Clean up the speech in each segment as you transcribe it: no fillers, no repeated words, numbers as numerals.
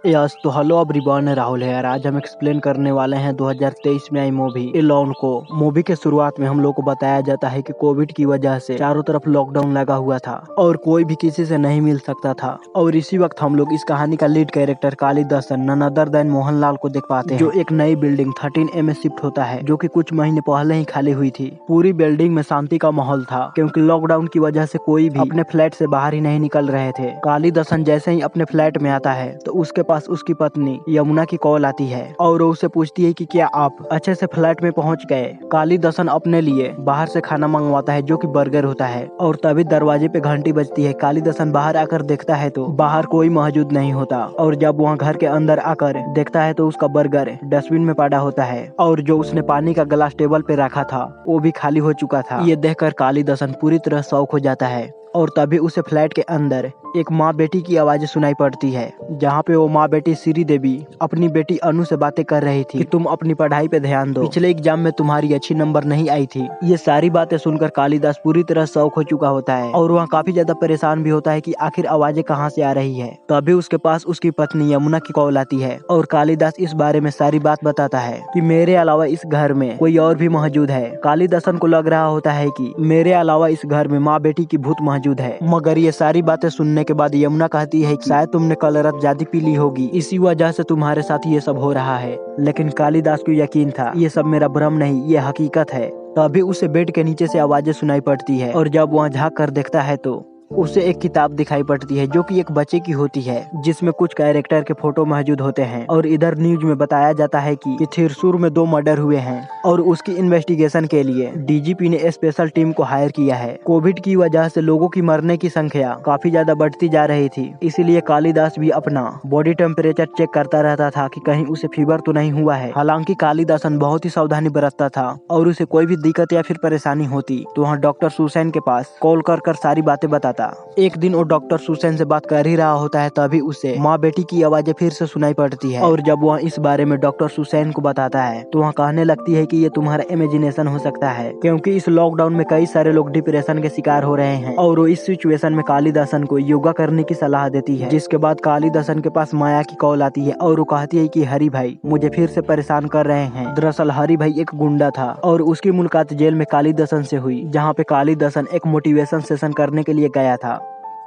Yes तो hello everyone, Rahul है यार। आज हम एक्सप्लेन करने वाले हैं 2023 में आई मूवी एलोन को। मूवी के शुरुआत में हम लोग को बताया जाता है कि कोविड की वजह से चारों तरफ लॉकडाउन लगा हुआ था और कोई भी किसी से नहीं मिल सकता था। और इसी वक्त हम लोग इस कहानी का lead character Kalidasan none other than Mohanlal को देख पाते हैं, जो एक नई बिल्डिंग 13A में शिफ्ट होता है, जो कि कुछ महीने पहले ही खाली हुई थी। पूरी बिल्डिंग में शांति का माहौल था क्योंकि लॉकडाउन की वजह से कोई भी अपने फ्लैट से बाहर ही नहीं निकल रहे थे। कालीदासन जैसे ही अपने फ्लैट में आता है तो उसके पास उसकी पत्नी यमुना की कॉल आती है और वो उससे पूछती है कि क्या आप अच्छे से फ्लैट में पहुंच गए। कालीदासन अपने लिए बाहर से खाना मंगवाता है जो कि बर्गर होता है और तभी दरवाजे पे घंटी बजती है। कालीदासन बाहर आकर देखता है तो बाहर कोई मौजूद नहीं होता और जब वहाँ घर के अंदर आकर देखता है तो उसका बर्गर डस्टबिन में पड़ा होता है और जो उसने पानी का गिलास टेबल पे रखा था वो भी खाली हो चुका था। ये देखकर कालीदासन पूरी तरह शॉक हो जाता है और तभी उसे फ्लैट के अंदर एक माँ बेटी की आवाजें सुनाई पड़ती है, जहाँ पे वो माँ बेटी श्री देवी अपनी बेटी अनु से बातें कर रही थी कि तुम अपनी पढ़ाई पे ध्यान दो, पिछले एग्जाम में तुम्हारी अच्छी नंबर नहीं आई थी। ये सारी बातें सुनकर कालिदास पूरी तरह शौक हो चुका होता है और वहाँ काफी ज्यादा परेशान भी होता है कि आखिर आवाजें कहाँ से आ रही है। तभी उसके पास उसकी पत्नी यमुना की कॉल आती है और कालिदास इस बारे में सारी बात बताता है कि मेरे अलावा इस घर में कोई और भी मौजूद है। कालिदासन को लग रहा होता है कि मेरे अलावा इस घर में माँ बेटी की भूत मौजूद है, मगर ये सारी बातें सुनने के बाद यमुना कहती है कि शायद तुमने कल रात ज्यादा पी ली होगी, इसी वजह से तुम्हारे साथ ये सब हो रहा है। लेकिन कालिदास को यकीन था ये सब मेरा भ्रम नहीं, ये हकीकत है। तभी उसे बेड के नीचे से आवाजें सुनाई पड़ती है और जब वहाँ झाँक कर देखता है तो उसे एक किताब दिखाई पड़ती है जो कि एक बच्चे की होती है, जिसमें कुछ कैरेक्टर के फोटो मौजूद होते हैं। और इधर न्यूज में बताया जाता है कि थिरसूर में 2 मर्डर हुए हैं और उसकी इन्वेस्टिगेशन के लिए डीजीपी ने स्पेशल टीम को हायर किया है। कोविड की वजह से लोगों की मरने की संख्या काफी ज्यादा बढ़ती जा रही थी, इसीलिए कालिदास भी अपना बॉडी टेम्परेचर चेक करता रहता था कि कहीं उसे फीवर तो नहीं हुआ है। हालांकि कालिदासन बहुत ही सावधानी बरतता था और उसे कोई भी दिक्कत या फिर परेशानी होती तो वहाँ डॉक्टर सुसैन के पास कॉल कर सारी बातें बताता। एक दिन वो डॉक्टर सुसैन से बात कर ही रहा होता है, तभी उसे माँ बेटी की आवाजें फिर से सुनाई पड़ती है और जब वह इस बारे में डॉक्टर सुसैन को बताता है तो वह कहने लगती है कि ये तुम्हारा इमेजिनेशन हो सकता है, क्योंकि इस लॉकडाउन में कई सारे लोग डिप्रेशन के शिकार हो रहे हैं। और वो इस सिचुएशन में कालिदासन को योगा करने की सलाह देती है, जिसके बाद कालिदासन के पास माया की कॉल आती है और वो कहती है कि हरि भाई मुझे फिर से परेशान कर रहे हैं। दरअसल हरि भाई एक गुंडा था और उसकी मुलाकात जेल में कालिदासन से हुई, जहाँ पे कालिदासन एक मोटिवेशन सेशन करने के लिए गया था।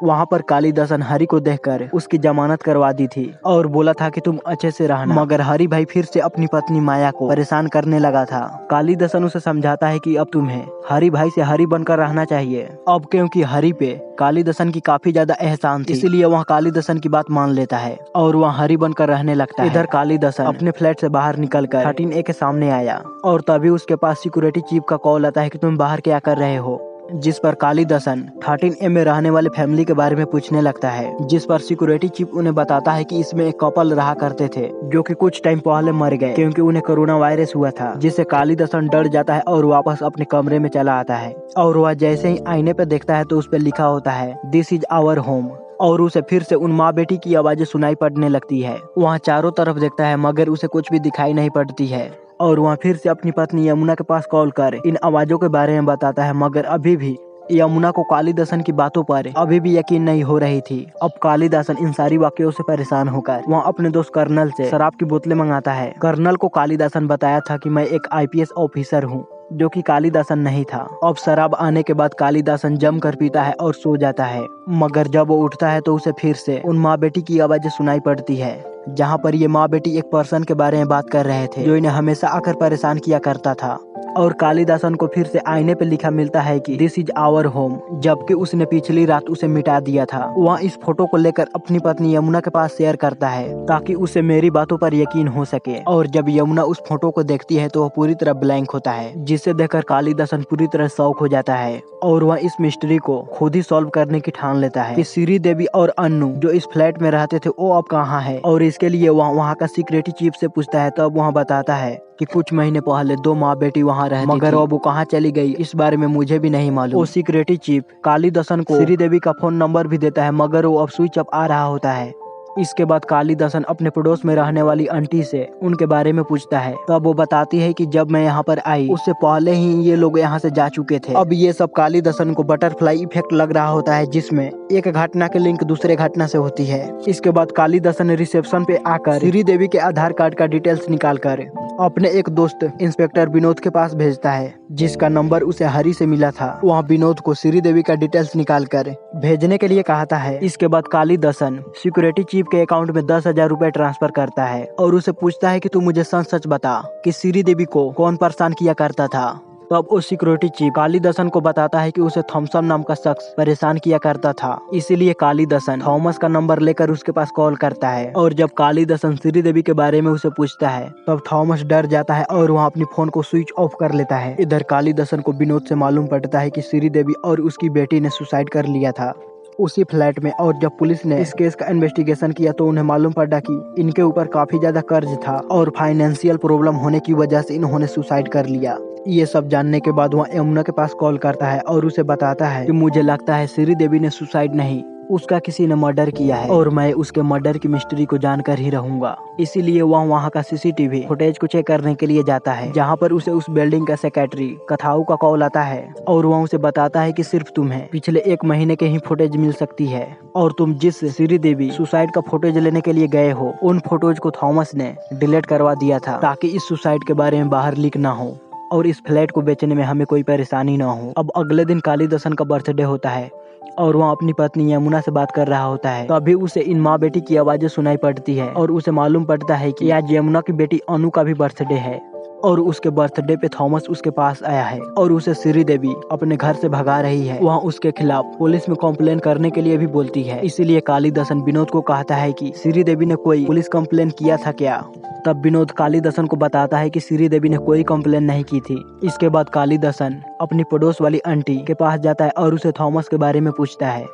वहाँ पर कालिदासन हरि को देखकर उसकी जमानत करवा दी थी और बोला था कि तुम अच्छे से रहना, मगर हरि भाई फिर से अपनी पत्नी माया को परेशान करने लगा था। कालिदासन उसे समझाता है कि अब तुम्हें हरि भाई से हरि बनकर रहना चाहिए, अब क्योंकि हरि पे कालिदासन की काफी ज्यादा एहसान थी, इसलिए वह कालिदासन की बात मान लेता है और वह हरि बनकर रहने लगता है। इधर कालिदासन अपने फ्लैट से बाहर निकलकर 13A के सामने आया और तभी उसके पास सिक्योरिटी चीफ का कॉल आता है कि तुम बाहर क्या कर रहे हो, जिस पर कालिदासन 13A में रहने वाले फैमिली के बारे में पूछने लगता है, जिस पर सिक्योरिटी चीफ उन्हें बताता है कि इसमें एक कपल रहा करते थे जो कि कुछ टाइम पहले मर गए क्योंकि उन्हें कोरोना वायरस हुआ था, जिससे कालिदासन डर जाता है और वापस अपने कमरे में चला आता है। और वह जैसे ही आईने पे देखता है तो उस पर लिखा होता है दिस इज आवर होम और उसे फिर से उन माँ बेटी की आवाजें सुनाई पड़ने लगती है। वहाँ चारों तरफ देखता है मगर उसे कुछ भी दिखाई नहीं पड़ती है और वहाँ फिर से अपनी पत्नी यमुना के पास कॉल कर इन आवाजों के बारे में बताता है, मगर अभी भी यमुना को कालिदासन की बातों पर अभी भी यकीन नहीं हो रही थी। अब कालिदासन इन सारी वाक्यों से परेशान होकर वहाँ अपने दोस्त कर्नल से शराब की बोतलें मंगाता है। कर्नल को कालिदासन बताया था कि मैं एक IPS ऑफिसर हूँ, जो कि कालिदासन नहीं था। अब शराब आने के बाद कालिदासन जम कर पीता है और सो जाता है, मगर जब वो उठता है तो उसे फिर से उन माँ बेटी की आवाजें सुनाई पड़ती है, जहाँ पर ये माँ बेटी एक पर्सन के बारे में बात कर रहे थे जो इन्हें हमेशा आकर परेशान किया करता था। और कालिदासन को फिर से आईने पे लिखा मिलता है कि दिस इज आवर होम, जबकि उसने पिछली रात उसे मिटा दिया था। वह इस फोटो को लेकर अपनी पत्नी यमुना के पास शेयर करता है ताकि उसे मेरी बातों पर यकीन हो सके। और जब यमुना उस फोटो को देखती है तो वह पूरी तरह ब्लैंक होता है, जिसे देखकर कालिदासन पूरी तरह शॉक हो जाता है और वह इस मिस्ट्री को खुद ही सॉल्व करने की ठान लेता है कि श्री देवी और अन्नू जो इस फ्लैट में रहते थे वो अब कहाँ है। और इसके लिए वह वहाँ का सिक्योरिटी चीफ से पूछता है, तब वह बताता है कि कुछ महीने पहले 2 माँ बेटी वहाँ रहती मगर अब वो कहाँ चली गई इस बारे में मुझे भी नहीं मालूम। वो सिक्योरिटी चीफ कालिदासन को श्री देवी का फोन नंबर भी देता है, मगर वो अब स्विच ऑफ आ रहा होता है इसके बाद कालीदासन अपने पड़ोस में रहने वाली आंटी से उनके बारे में पूछता है। तब वो बताती है कि जब मैं यहाँ पर आई उससे पहले ही ये लोग यहाँ से जा चुके थे। अब ये सब कालीदासन को बटरफ्लाई इफेक्ट लग रहा होता है, जिसमें एक घटना के लिंक दूसरे घटना से होती है। इसके बाद कालीदासन रिसेप्शन पे आकर श्री देवी के आधार कार्ड का डिटेल्स निकाल कर अपने एक दोस्त इंस्पेक्टर विनोद के पास भेजता है, जिसका नंबर उसे हरी से मिला था। वहाँ विनोद को श्री देवी का डिटेल्स निकाल कर भेजने के लिए कहता है। इसके बाद कालीदासन सिक्योरिटी चीफ के अकाउंट में 10,000 रुपए ट्रांसफर करता है और उसे पूछता है कि तू मुझे सच सच बता कि श्री देवी को कौन परेशान किया करता था। तब उस सिक्योरिटी चीफ कालीदासन को बताता है कि उसे थॉमसन नाम का शख्स परेशान किया करता था। इसीलिए कालीदासन थॉमस का नंबर लेकर उसके पास कॉल करता है और जब कालीदासन श्री देवी के बारे में उसे पूछता है तब थॉमस डर जाता है और वहाँ अपनी फोन को स्विच ऑफ कर लेता है। इधर कालीदासन को विनोद से मालूम पड़ता है कि श्री देवी और उसकी बेटी ने सुसाइड कर लिया था उसी फ्लैट में। और जब पुलिस ने इस केस का इन्वेस्टिगेशन किया तो उन्हें मालूम पड़ा कि इनके ऊपर काफी ज्यादा कर्ज था और फाइनेंशियल प्रॉब्लम होने की वजह से इन्होंने सुसाइड कर लिया। ये सब जानने के बाद वहाँ यमुना के पास कॉल करता है और उसे बताता है कि मुझे लगता है श्री देवी ने सुसाइड नहीं, उसका किसी ने मर्डर किया है और मैं उसके मर्डर की मिस्ट्री को जानकर ही रहूंगा। इसीलिए वह वहाँ का सीसीटीवी फुटेज को चेक करने के लिए जाता है, जहाँ पर उसे उस बिल्डिंग का सेक्रेटरी कथाऊ का कॉल आता है और वह उसे बताता है कि सिर्फ तुम्हें पिछले 1 महीने के ही फुटेज मिल सकती है और तुम जिस श्री देवी सुसाइड का फुटेज लेने के लिए गए हो उन फोटोज को थॉमस ने डिलीट करवा दिया था ताकि इस सुसाइड के बारे में बाहर लीक ना हो और इस फ्लैट को बेचने में हमें कोई परेशानी ना हो। अब अगले दिन कालीदासन का बर्थडे होता है और वह अपनी पत्नी यमुना से बात कर रहा होता है। तभी उसे इन माँ बेटी की आवाजें सुनाई पड़ती है और उसे मालूम पड़ता है कि आज यमुना की बेटी अनु का भी बर्थडे है और उसके बर्थडे पे थॉमस उसके पास आया है और उसे श्री देवी अपने घर से भगा रही है। वहाँ उसके खिलाफ पुलिस में कंप्लेन करने के लिए भी बोलती है। इसीलिए कालीदासन विनोद को कहता है कि श्री देवी ने कोई पुलिस कंप्लेन किया था क्या। तब विनोद कालीदासन को बताता है कि श्री देवी ने कोई कंप्लेन नहीं की थी। इसके बाद कालीदासन अपनी पड़ोस वाली आंटी के पास जाता है और उसे थॉमस के बारे में पूछता है,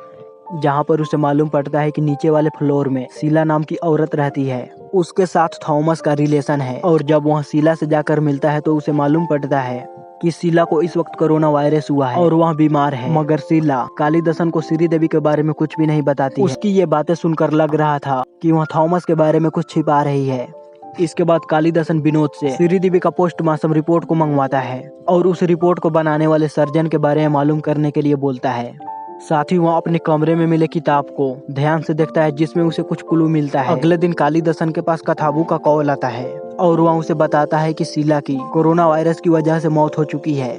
जहाँ पर उसे मालूम पड़ता है कि नीचे वाले फ्लोर में शीला नाम की औरत रहती है, उसके साथ थॉमस का रिलेशन है। और जब वह शीला से जाकर मिलता है तो उसे मालूम पड़ता है कि शीला को इस वक्त कोरोना वायरस हुआ है और वह बीमार है। मगर शीला कालीदासन को श्री देवी के बारे में कुछ भी नहीं बताती है। उसकी ये बातें सुनकर लग रहा था कि वह थॉमस के बारे में कुछ छिपा रही है। इसके बाद कालीदासन विनोद से श्री देवी का पोस्टमार्टम रिपोर्ट को मंगवाता है और उस रिपोर्ट को बनाने वाले सर्जन के बारे में मालूम करने के लिए बोलता है। साथ ही वह अपने कमरे में मिले किताब को ध्यान से देखता है, जिसमें उसे कुछ क्लू मिलता है। अगले दिन कालीदासन के पास कथाबू का कॉल आता है और वह उसे बताता है कि शीला की कोरोना वायरस की वजह से मौत हो चुकी है,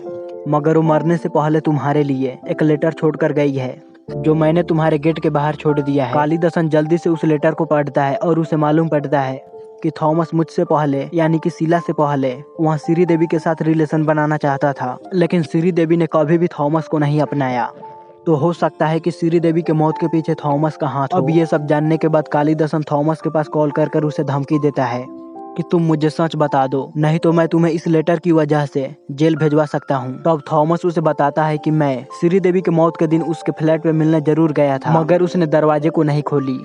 मगर वो मरने से पहले तुम्हारे लिए एक लेटर छोड़कर गई है जो मैंने तुम्हारे गेट के बाहर छोड़ दिया है। कालीदासन जल्दी से उस लेटर को पढ़ता है और उसे मालूम पड़ता है कि थॉमस मुझसे पहले यानी कि शीला से पहले वहाँ श्री देवी के साथ रिलेशन बनाना चाहता था, लेकिन श्री देवी ने कभी भी थॉमस को नहीं अपनाया। तो हो सकता है कि श्री देवी के मौत के पीछे थॉमस का हाथ हो। अब ये सब जानने के बाद कालीदासन थॉमस के पास कॉल कर उसे धमकी देता है कि तुम मुझे सच बता दो, नहीं तो मैं तुम्हें इस लेटर की वजह से जेल भेजवा सकता हूँ। तब थॉमस उसे बताता है कि मैं श्री देवी के मौत के दिन उसके फ्लैट में मिलने जरूर गया था, मगर उसने दरवाजे को नहीं खोली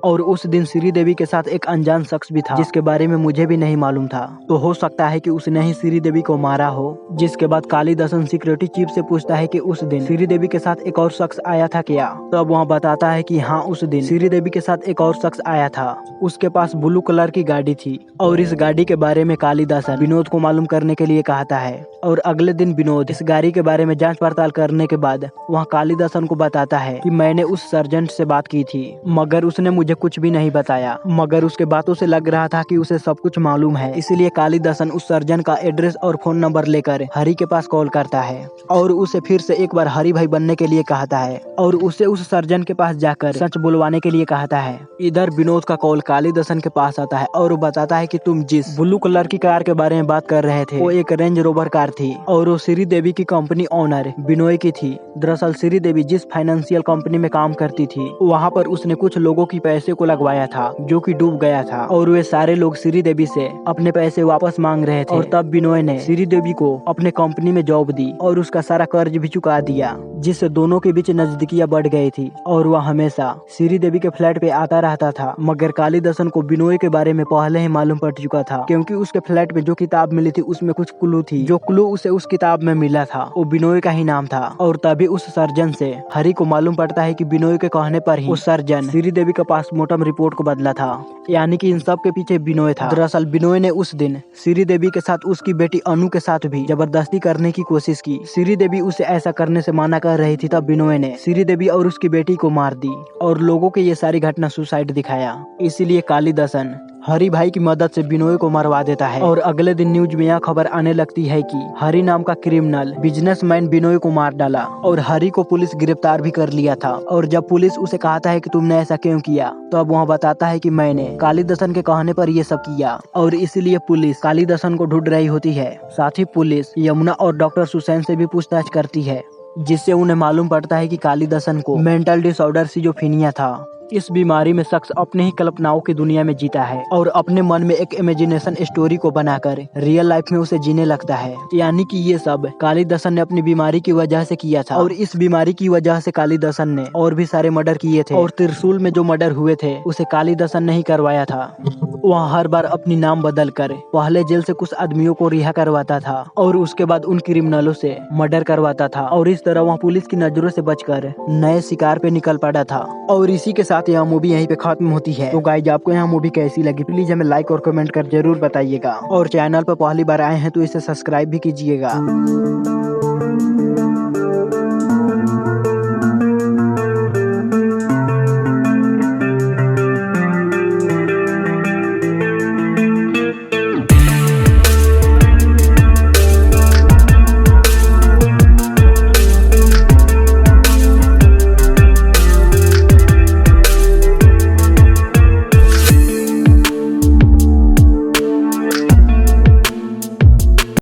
और उस दिन श्री देवी के साथ एक अनजान शख्स भी था जिसके बारे में मुझे भी नहीं मालूम था। तो हो सकता है कि उसने ही श्री देवी को मारा हो। जिसके बाद कालीदासन सिक्योरिटी चीफ से पूछता है कि उस दिन श्री देवी के साथ एक और शख्स आया था क्या। तो अब वहाँ बताता है कि हाँ, उस दिन श्री देवी के साथ एक और शख्स आया था, उसके पास ब्लू कलर की गाड़ी थी और इस गाड़ी के बारे में कालीदासन विनोद को मालूम करने के लिए कहता है। और अगले दिन विनोद इस गाड़ी के बारे में जांच पड़ताल करने के बाद वहाँ कालीदासन को बताता है कि मैंने उस सर्जेंट से बात की थी, मगर उसने मुझे कुछ भी नहीं बताया, मगर उसके बातों से लग रहा था कि उसे सब कुछ मालूम है। इसीलिए कालीदासन उस सर्जन का एड्रेस और फोन नंबर लेकर हरी के पास कॉल करता है और उसे फिर से एक बार हरी भाई बनने के लिए कहता है और उसे उस सर्जन के पास जाकर सच बुलवाने के लिए कहता है। इधर विनोद का कॉल कालीदासन के पास आता है और वो बताता है कि तुम जिस ब्लू कलर की कार के बारे में बात कर रहे थे वो एक रेंज रोवर कार थी और वो श्री देवी की कंपनी ओनर बिनोय की थी। दरअसल श्री देवी जिस फाइनेंशियल कंपनी में काम करती थी वहाँ पर उसने कुछ लोगों की पैसे को लगवाया था जो कि डूब गया था और वे सारे लोग श्री देवी से अपने पैसे वापस मांग रहे थे। और तब बिनोय ने श्री देवी को अपने कंपनी में जॉब दी और उसका सारा कर्ज भी चुका दिया, जिससे दोनों के बीच नजदीकियां बढ़ गई थी और वह हमेशा श्री देवी के फ्लैट पे आता रहता था। मगर कालीदासन को बिनोय के बारे में पहले ही मालूम पड़ चुका था, क्योंकि उसके फ्लैट पे जो किताब मिली थी उसमें कुछ क्लू थी। जो क्लू उसे उस किताब में मिला था वो बिनोय का ही नाम था। और तभी उस सर्जन से हरी को मालूम पड़ता है कि बिनोय के कहने पर ही उस सर्जन श्री देवी का पोस्टमार्टम रिपोर्ट को बदला था, यानी कि इन सब के पीछे बिनोय था। दरअसल बिनोय ने उस दिन श्रीदेवी के साथ उसकी बेटी अनु के साथ भी जबरदस्ती करने की कोशिश की। श्रीदेवी उसे ऐसा करने से मना कर रही थी, तब बिनोय ने श्रीदेवी और उसकी बेटी को मार दी और लोगों को ये सारी घटना सुसाइड दिखाया। इसीलिए कालीदासन हरि भाई की मदद से बिनोय को मरवा देता है और अगले दिन न्यूज में यह खबर आने लगती है कि हरि नाम का क्रिमिनल बिजनेसमैन बिनोय को मार डाला और हरि को पुलिस गिरफ्तार भी कर लिया था। और जब पुलिस उसे कहता है कि तुमने ऐसा क्यों किया, तो अब वह बताता है कि मैंने कालीदासन के कहने पर ये सब किया और इसीलिए पुलिस कालीदासन को ढूंढ रही होती है। साथ ही पुलिस यमुना और डॉक्टर सुसैन से भी पूछताछ करती है, जिससे उन्हें मालूम पड़ता है कि कालीदासन को मेंटल डिसऑर्डर सिजोफ्रेनिया था। इस बीमारी में शख्स अपने ही कल्पनाओं की दुनिया में जीता है और अपने मन में एक इमेजिनेशन स्टोरी को बनाकर रियल लाइफ में उसे जीने लगता है। यानी कि ये सब कालीदासन ने अपनी बीमारी की वजह से किया था और इस बीमारी की वजह से कालीदासन ने और भी सारे मर्डर किए थे और त्रिशूल में जो मर्डर हुए थे उसे कालीदासन ने ही करवाया था। वह हर बार अपनी नाम बदल कर पहले जेल से कुछ आदमियों को रिहा करवाता था और उसके बाद उन क्रिमिनलों से मर्डर करवाता था और इस तरह वह पुलिस की नजरों से बचकर नए शिकार पे निकल पड़ा था। और इसी के साथ यह मूवी यहीं पे खत्म होती है। तो गाइज, आपको यह मूवी कैसी लगी प्लीज हमें लाइक और कमेंट कर जरूर बताइएगा और चैनल पर पहली बार आए हैं तो इसे सब्सक्राइब भी कीजिएगा।